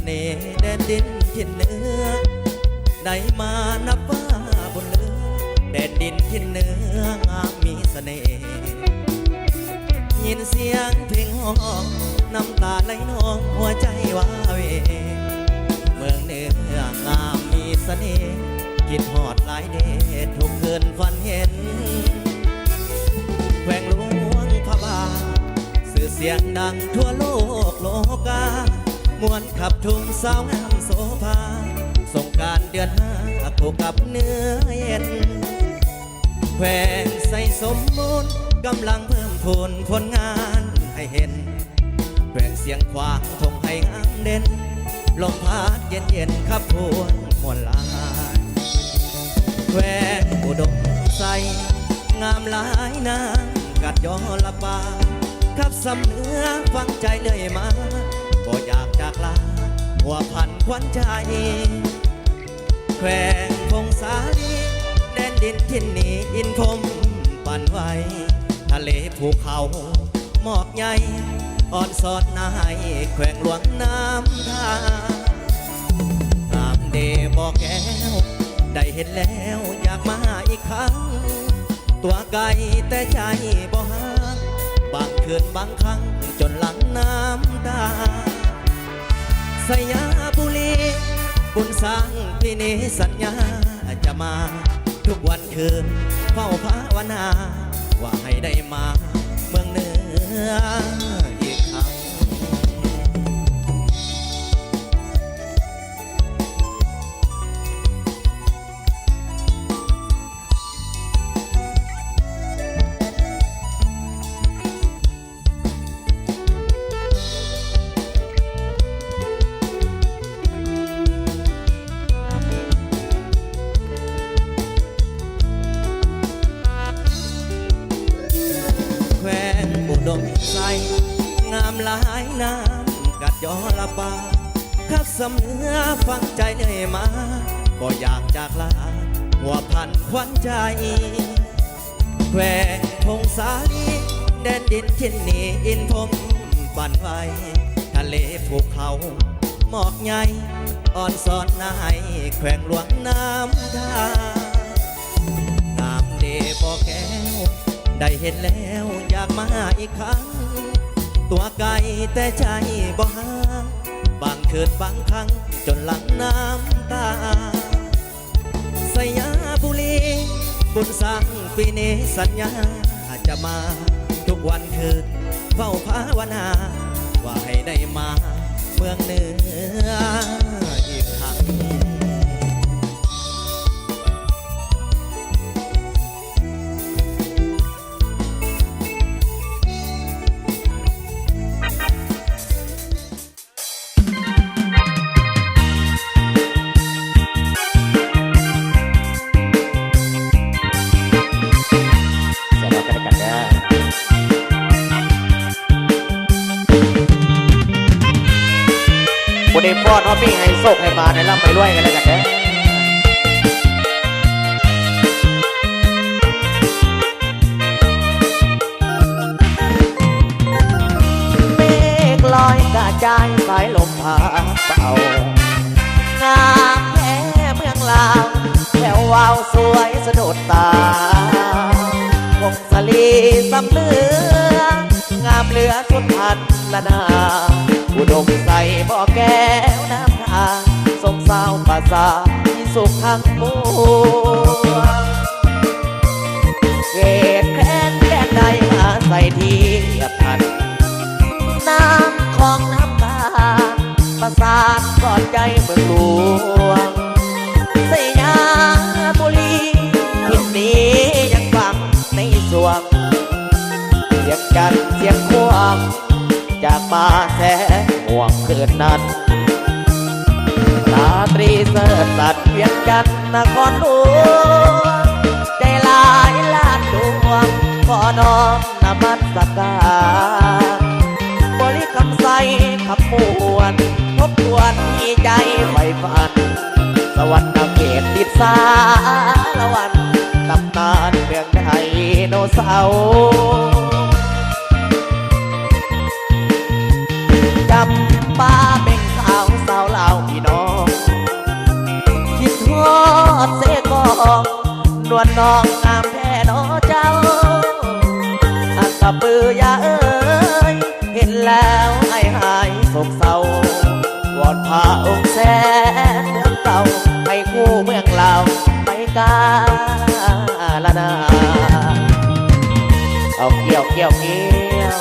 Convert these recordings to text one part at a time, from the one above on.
น่ห์แดนดินทิ่นเหนือได้มานับว่าบนเรือแดนดินทิ่นเหนืองามมีเสน่ห์ยินเสียงเพลงห้องน้ำตาไหลนองหัวใจว้าเหวเมืองเหนืองามมีเสน่ห์คิดหอดหลายเดชทุกคืนฝันเห็นแขวงหลวงพระบางสื่อเสียงดังทั่วโลกโลกามวนขับทุ่งสาวงามโสภาสงกรานต์เดือนห้าผูกกับเนื้อเย็นแขวงใส่สมบูรณ์กำลังเพิ่มพูนผลงานให้เห็นแขวงเสียงขวางทงให้งามเด่นลมพัดเย็นเย็นขับพวนมวลลายแขวงอุดมใสงามหลายนางกัดยอละปาขับสำเนื้อฟังใจเลยมาบ่อยากจากลาหัวพันควันใจแขวงพงสาลีแดนดินที่นี่อินพรมปั่นไว้ทะเลภูเขาหมอกใหญ่อ่อนสอดนายแขวงหลวงน้ำท่างามเดบอกแก้วได้เห็นแล้วอยากมาอีกครั้งตัวไกลแต่ใจบ่ห่างบางคืนบางครั้งจนหลังน้ำตาสยาบุรีบุญสร้างพี่นี้สัญญาจะมาทุกวันคืนเฝ้าภาวนาว่าให้ได้มาเมืองเหนืออีกครั้งดมใสงามหลายน้ำกัดยอละปาขับสำเนื้อฟังใจเหนื่อยมาก็อยากจากลาหัวพันควันใจแขวงพงสาลีแดนดินที่นี่อินพรมปั่นไว้ทะเลภูเขาหมอกใหญ่อ่อนสอนนายแขวงหลวงน้ำท่างามเดบอกแก้วได้เห็นแล้วอยากมาอีกครั้งตัวไกลแต่ใจบ่ห่างบางคืนบางครั้งจนหลังน้ำตาสยาบุรีบุญสร้างปีนี้สัญญาจะมาทุกวันคืนเฝ้าภาวนาว่าให้ได้มาเมืองเหนืออีกครั้งคนนี้ป้อนว่าพี่ให้โศกให้มาในร่ำไม่รวยกันแล้วกันนะเมฆลอยกระจายสายลมพาเป่างามแท้เมืองลาวแถววาวสวยสะดุดตาวงสลีสำเลืองามเหลือสุดพันละนาอุดมใสบ่อแก้วน้ำทางสมสาวภาษาที่สุขทั้งปวงเกตแค้นแค้นใดมาใส่ทีเทียบพันน้ำของน้ำตาประสาทกอดใจเมืองหลวงสยามบุรีทิศนี้ยังฟังในสวงเสียงจันเสียงควงจากป่าแสห่วงคืนนั้นตาตรีเสิร์สัตว์เวียงจันทร์นครหลวงใจลายลาดดวงขอน้อมนมัสการบริคำใสคำมวลทบทวนที่ใจไฟฝันสวรรค์เขตติดสาละวันตำนานเมืองไดโนเสาร์จำป้าเป็นสาวสาว นวลน้องงามแท้น้อเจ้าอันตะปือยาเอ้ยเห็นแล้วไอ้หายโศกเศร้าวอนพาองค์แสนเมืองเก่าให้คู่เมืองลาวไปกาลนาเอาเกี่ยวเกี่ยวเกี่ยว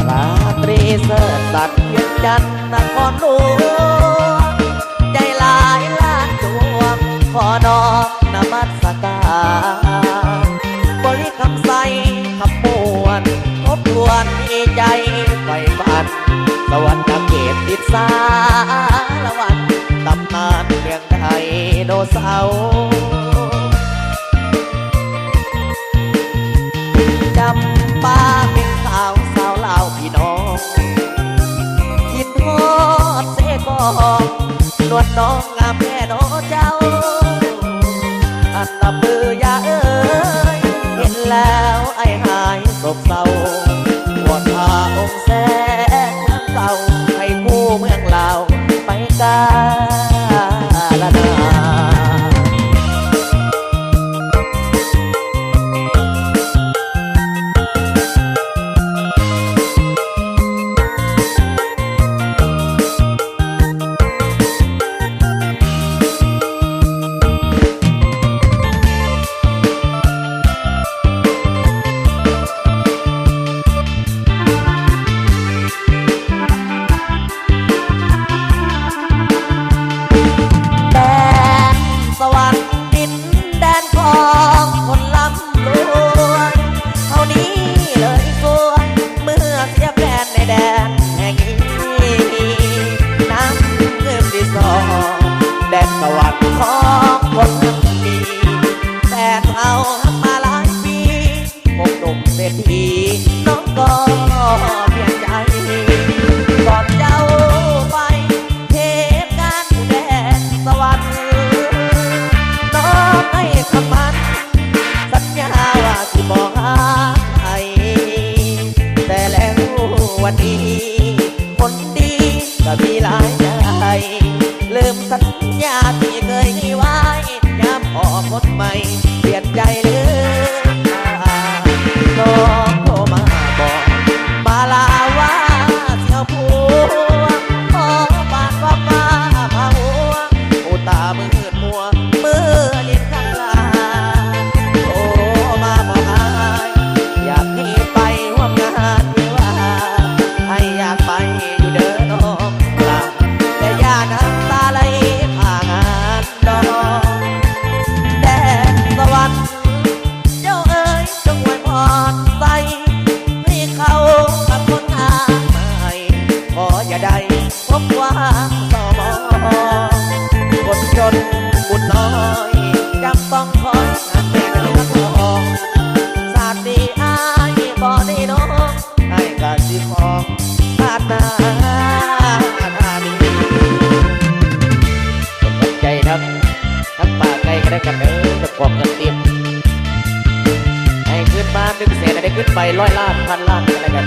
ราตรีเสิร์สัตว์เวียงจันทร์นครหลวงใจหลายล้านดวงขอน้อมนมัสการบริคำใสคำมวลทบทวนมีใจไฟฝันสวรรค์เกตติดสาละวันตำนานเมืองไทยโนเสาร์จำป้าเป็นสาวสาวลาวพี่น้องคิดฮอดเสกองนวดน้องงามแม่น้อเจ้าอันตะปือยาเอ้ยเห็นแล้วไอ้หายโศกเศร้าวอนพาองค์แสนเมืองเก่าให้คู่เมืองลาวไปกาลนา แดนสวรรค์ดินแดนของคนร่ำรวยเท่านี้เลยสวยเมื่อเสียแฟนในแดนแห่งนี้น้ำเงินที่สองแดนสวรรค์ของคนทั้งมีแฟนเอามาหลายปีคงหนุ่มเศรษฐีน้องก็เพียงใจก่อนเจ้าไปเหตุการณ์แดนสวรรค์น้องให้คำมันสัญญาว่าสิบอกหาใครแต่แล้ววันนี้คนดีก็มีหลายใจลืมสัญญาที่เคยให้ไว้ย้ำออกคนใหม่เปลี่ยนใจเลยน้องโทรมาบอกมาลาว่าเสียวผัวขอฝากความมาพาหัวอุตามืดมัวมือลิ้นข้างลาโทรมาบอกอายอยากให้ไปร่วมงานวิวาให้อยากไปอยู่เด้อน้องลาแต่อย่าน้ำตาไหลผ่างานดอกแดนสวรรค์เจ้าเอ๋ยจงไว้พรใส่ให้เขากับคนหาใหม่ขออย่าได้พบว่าสมองคนจนบุญน้อยจำต้องคอยงานแม่เนื้อทองศาสตร์ดีอายบ่ได้น้องให้กาสิของศาสตร์นาธานีเป็นใจทั้งป่าไกลก็ได้กันเด้อจะกอบกันเตรียมให้ขึ้นมา100,000ได้ขึ้นไป100 ล้าน1,000 ล้านอะไรกัน